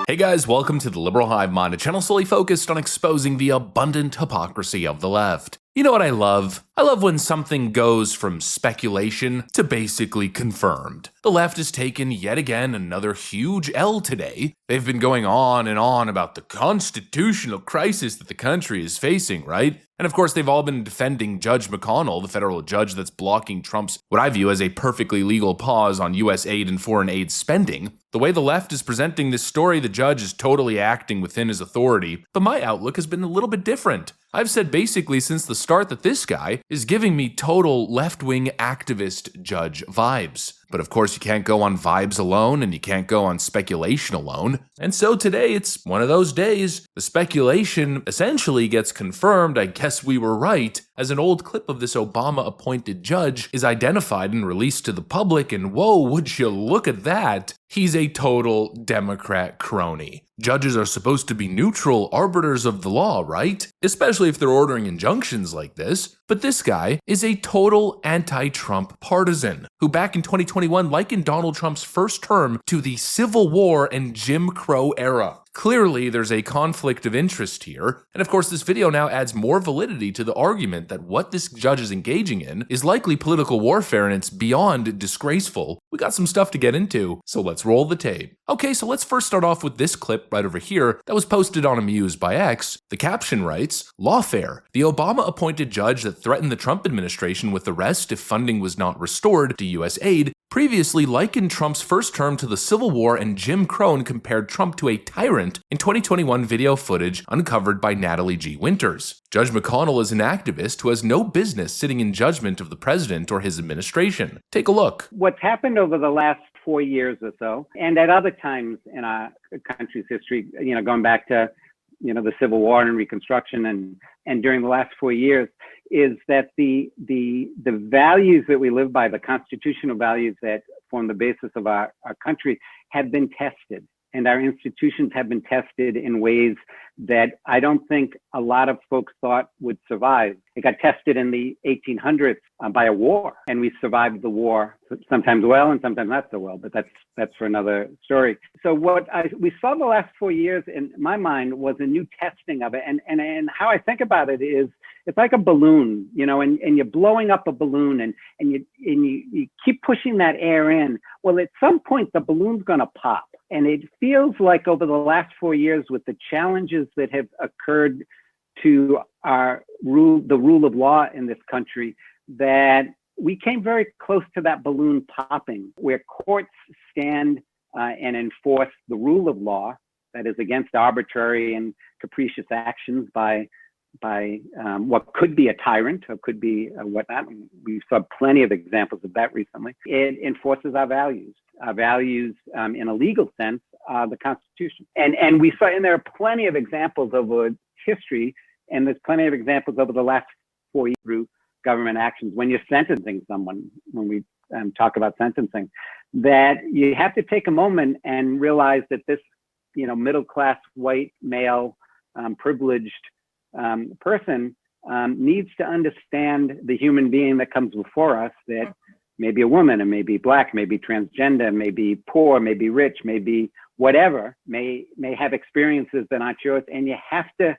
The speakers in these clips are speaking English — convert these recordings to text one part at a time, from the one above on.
Hey guys, welcome to the Liberal Hive Mind, a channel solely focused on exposing the abundant hypocrisy of the left. You know what I love? I love when something goes from speculation to basically confirmed. The left has taken yet again another huge L today. They've been going on and on about the constitutional crisis that the country is facing, right? And of course, they've all been defending Judge McConnell, the federal judge that's blocking Trump's, what I view as a perfectly legal pause on US aid and foreign aid spending. The way the left is presenting this story, the judge is totally acting within his authority, but my outlook has been a little bit different. I've said basically since the start that this guy is giving me total left-wing activist judge vibes. But of course you can't go on vibes alone and you can't go on speculation alone. And so today it's one of those days. The speculation essentially gets confirmed, I guess we were right, as an old clip of this Obama-appointed judge is identified and released to the public, and whoa, would you look at that? He's a total Democrat crony. Judges are supposed to be neutral arbiters of the law, right? Especially if they're ordering injunctions like this. But this guy is a total anti-Trump partisan, who back in 2021 likened Donald Trump's first term to the Civil War and Jim Crow era. Clearly, there's a conflict of interest here, and of course this video now adds more validity to the argument that what this judge is engaging in is likely political warfare and it's beyond disgraceful. We got some stuff to get into, so let's roll the tape. Okay, so let's first start off with this clip right over here that was posted on Amuse by X. The caption writes, "Lawfare. The Obama-appointed judge that threatened the Trump administration with arrest if funding was not restored to US aid previously likened Trump's first term to the Civil War and Jim Crow and compared Trump to a tyrant in 2021 video footage uncovered by Natalie G. Winters. Judge McConnell is an activist who has no business sitting in judgment of the president or his administration. Take a look." What's happened over the last 4 years or so, and at other times in our country's history, going back to, the Civil War and Reconstruction and during the last 4 years, is that the values that we live by, the constitutional values that form the basis of our country, have been tested. And our institutions have been tested in ways that I don't think a lot of folks thought would survive. It got tested in the 1800s by a war, and we survived the war, sometimes well and sometimes not so well, but that's for another story. So what we saw the last 4 years, in my mind, was a new testing of it. And how I think about it is, it's like a balloon, and you're blowing up a balloon and you keep pushing that air in. Well, at some point, the balloon's going to pop. And it feels like over the last 4 years, with the challenges that have occurred to the rule of law in this country, that we came very close to that balloon popping, where courts stand and enforce the rule of law that is against arbitrary and capricious actions by what could be a tyrant or could be whatnot. We saw plenty of examples of that recently. It enforces our values. Our values, in a legal sense, are the Constitution. And we saw, and there are plenty of examples over history, and there's plenty of examples over the last 4 years through government actions. When you're sentencing someone, when we talk about sentencing, that you have to take a moment and realize that this, middle-class, white, male, privileged person needs to understand the human being that comes before us, that may be a woman, and may be black, may be transgender, may be poor, may be rich, may be whatever, may have experiences that aren't yours, and you have to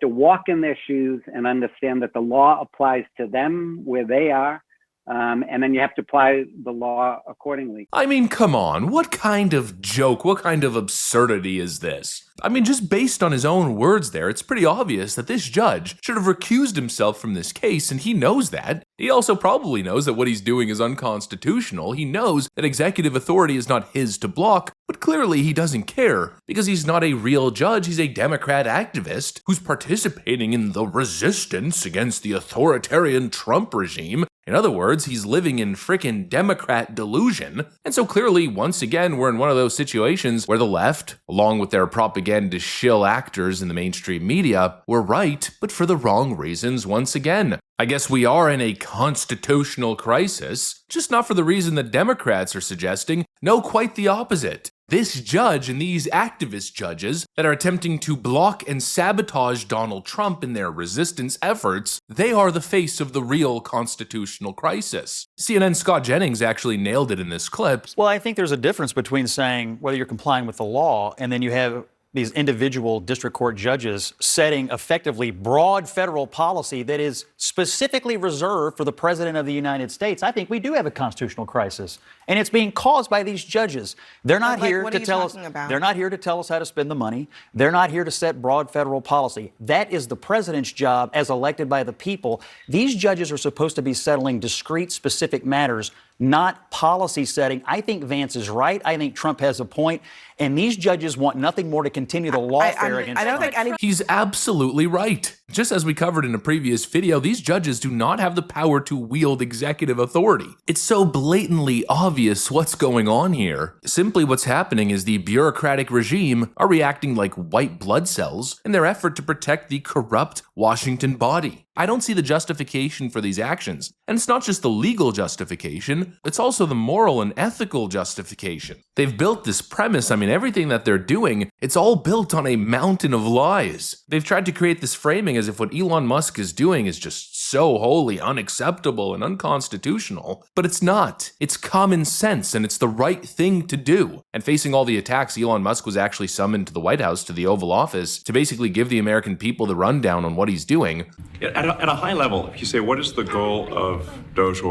walk in their shoes and understand that the law applies to them where they are, and then you have to apply the law accordingly. I mean, come on, what kind of joke, what kind of absurdity is this? I mean, just based on his own words there, it's pretty obvious that this judge should have recused himself from this case, and he knows that. He also probably knows that what he's doing is unconstitutional. He knows that executive authority is not his to block, but clearly he doesn't care, because he's not a real judge, he's a Democrat activist who's participating in the resistance against the authoritarian Trump regime. In other words, he's living in frickin' Democrat delusion. And so clearly, once again, we're in one of those situations where the left, along with their propaganda shill actors in the mainstream media, were right, but for the wrong reasons once again. I guess we are in a constitutional crisis, just not for the reason that Democrats are suggesting. No, quite the opposite. This judge and these activist judges that are attempting to block and sabotage Donald Trump in their resistance efforts, they are the face of the real constitutional crisis. CNN's Scott Jennings actually nailed it in this clip. Well, I think there's a difference between saying whether you're complying with the law and then you have these individual district court judges setting effectively broad federal policy that is specifically reserved for the president of the United States. I think we do have a constitutional crisis, and it's being caused by these judges. They're not here to tell us. They're not here to tell us how to spend the money. They're not here to set broad federal policy. That is the president's job as elected by the people. These judges are supposed to be settling discrete, specific matters, not policy setting. I think Vance is right. I think Trump has a point. And these judges want nothing more to continue the lawfare against Trump. He's absolutely right. Just as we covered in a previous video, these judges do not have the power to wield executive authority. It's so blatantly obvious what's going on here. Simply what's happening is the bureaucratic regime are reacting like white blood cells in their effort to protect the corrupt Washington body. I don't see the justification for these actions. And it's not just the legal justification, it's also the moral and ethical justification. They've built this premise, everything that they're doing, it's all built on a mountain of lies. They've tried to create this framing as if what Elon Musk is doing is just so wholly unacceptable and unconstitutional, but it's not. It's common sense and it's the right thing to do. And facing all the attacks, Elon Musk was actually summoned to the White House, to the Oval Office, to basically give the American people the rundown on what he's doing. At a high level, if you say, what is the goal of Doge,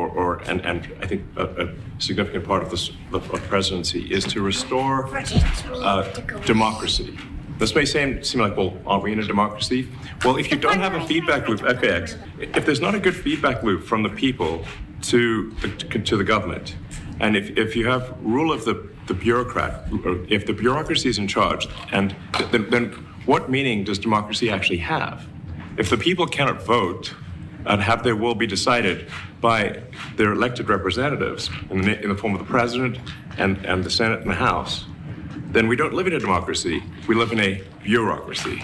and I think a significant part of the presidency is to restore democracy. This may seem like, well, are we in a democracy? Well, if you don't have a feedback loop, FAX, if there's not a good feedback loop from the people to the government, and if you have rule of the bureaucrat, or if the bureaucracy is in charge, and then what meaning does democracy actually have? If the people cannot vote and have their will be decided by their elected representatives in the form of the president and the Senate and the House, then we don't live in a democracy, we live in a bureaucracy.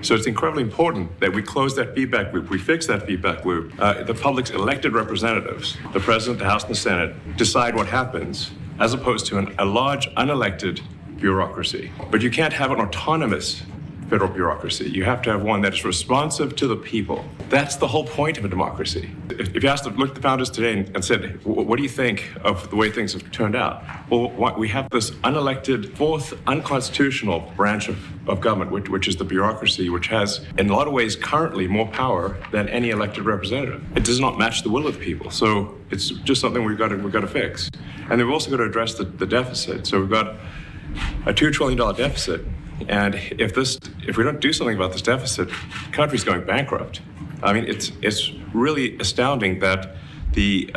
So it's incredibly important that we close that feedback loop, we fix that feedback loop. The public's elected representatives, the president, the House, and the Senate, decide what happens, as opposed to a large, unelected bureaucracy. But you can't have an autonomous federal bureaucracy. You have to have one that is responsive to the people. That's the whole point of a democracy. If you asked look at the founders today and said, what do you think of the way things have turned out? Well, we have this unelected, fourth unconstitutional branch of government, which is the bureaucracy, which has, in a lot of ways, currently more power than any elected representative. It does not match the will of the people. So it's just something we've got to fix. And then we've also got to address the deficit. So we've got a $2 trillion deficit. And if we don't do something about this deficit, the country's going bankrupt. It's really astounding that the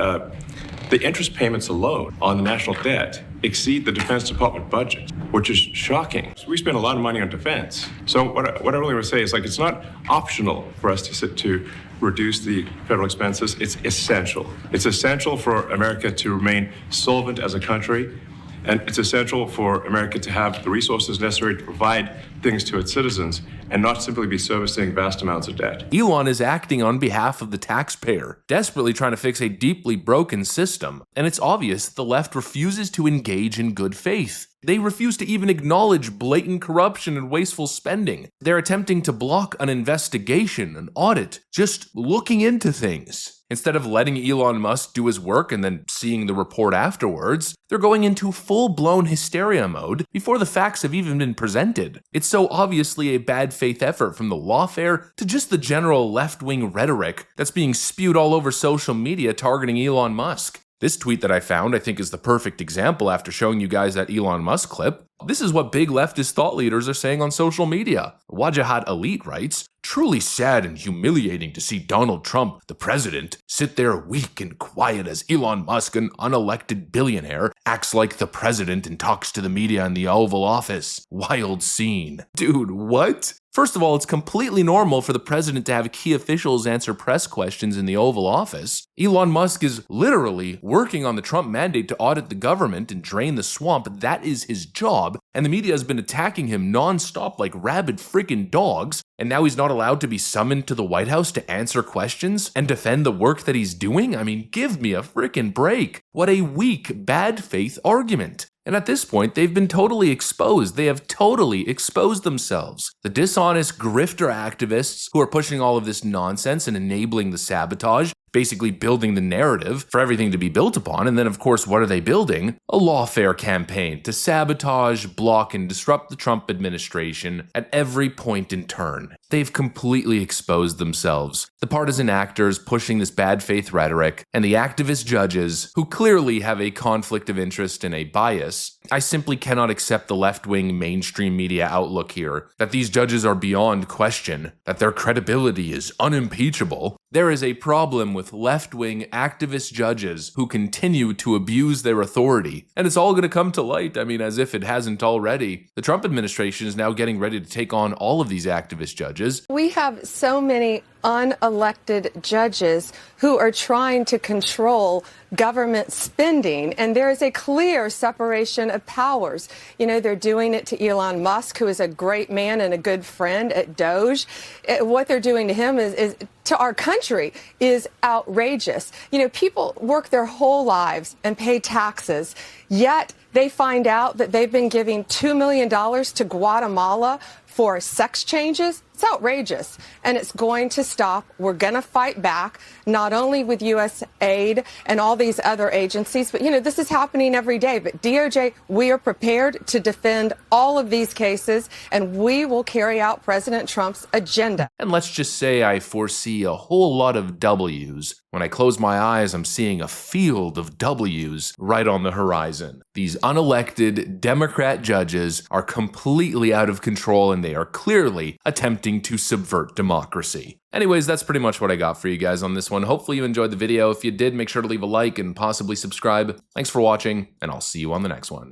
interest payments alone on the national debt exceed the Defense Department budget, which is shocking. We spend a lot of money on defense. So what I really want to say is, it's not optional for us to reduce the federal expenses. It's essential. It's essential for America to remain solvent as a country. And it's essential for America to have the resources necessary to provide things to its citizens and not simply be servicing vast amounts of debt. Elon is acting on behalf of the taxpayer, desperately trying to fix a deeply broken system. And it's obvious the left refuses to engage in good faith. They refuse to even acknowledge blatant corruption and wasteful spending. They're attempting to block an investigation, an audit, just looking into things. Instead of letting Elon Musk do his work and then seeing the report afterwards, they're going into full-blown hysteria mode before the facts have even been presented. It's so obviously a bad faith effort from the lawfare to just the general left-wing rhetoric that's being spewed all over social media targeting Elon Musk. This tweet that I found, I think, is the perfect example after showing you guys that Elon Musk clip. This is what big leftist thought leaders are saying on social media. Wajahat Elite writes, "Truly sad and humiliating to see Donald Trump, the president, sit there weak and quiet as Elon Musk, an unelected billionaire, acts like the president and talks to the media in the Oval Office. Wild scene." Dude, what? First of all, it's completely normal for the president to have key officials answer press questions in the Oval Office. Elon Musk is literally working on the Trump mandate to audit the government and drain the swamp. That is his job, and the media has been attacking him nonstop like rabid freaking dogs, and now he's not allowed to be summoned to the White House to answer questions and defend the work that he's doing? Give me a freaking break. What a weak, bad faith argument. And at this point, they've been totally exposed. They have totally exposed themselves. The dishonest grifter activists who are pushing all of this nonsense and enabling the sabotage, basically building the narrative for everything to be built upon. And then, of course, what are they building? A lawfare campaign to sabotage, block, and disrupt the Trump administration at every point in turn. They've completely exposed themselves. The partisan actors pushing this bad faith rhetoric, and the activist judges who clearly have a conflict of interest and a bias. I simply cannot accept the left-wing mainstream media outlook here, that these judges are beyond question, that their credibility is unimpeachable. There is a problem with left-wing activist judges who continue to abuse their authority, and it's all going to come to light. I mean, as if it hasn't already. The Trump administration is now getting ready to take on all of these activist judges. We have so many unelected judges who are trying to control government spending, and there is a clear separation of powers. You know, they're doing it to Elon Musk, who is a great man and a good friend at Doge. What they're doing to him is to our country is outrageous. You know, people work their whole lives and pay taxes, yet they find out that they've been giving $2 million to Guatemala for sex changes. It's outrageous, and it's going to stop. We're going to fight back, not only with U.S. aid and all these other agencies, but, you know, this is happening every day. But DOJ, we are prepared to defend all of these cases, and we will carry out President Trump's agenda. And let's just say I foresee a whole lot of W's. When I close my eyes, I'm seeing a field of W's right on the horizon. These unelected Democrat judges are completely out of control, and they are clearly attempting to subvert democracy. Anyways, that's pretty much what I got for you guys on this one. Hopefully you enjoyed the video. If you did, make sure to leave a like and possibly subscribe. Thanks for watching, and I'll see you on the next one.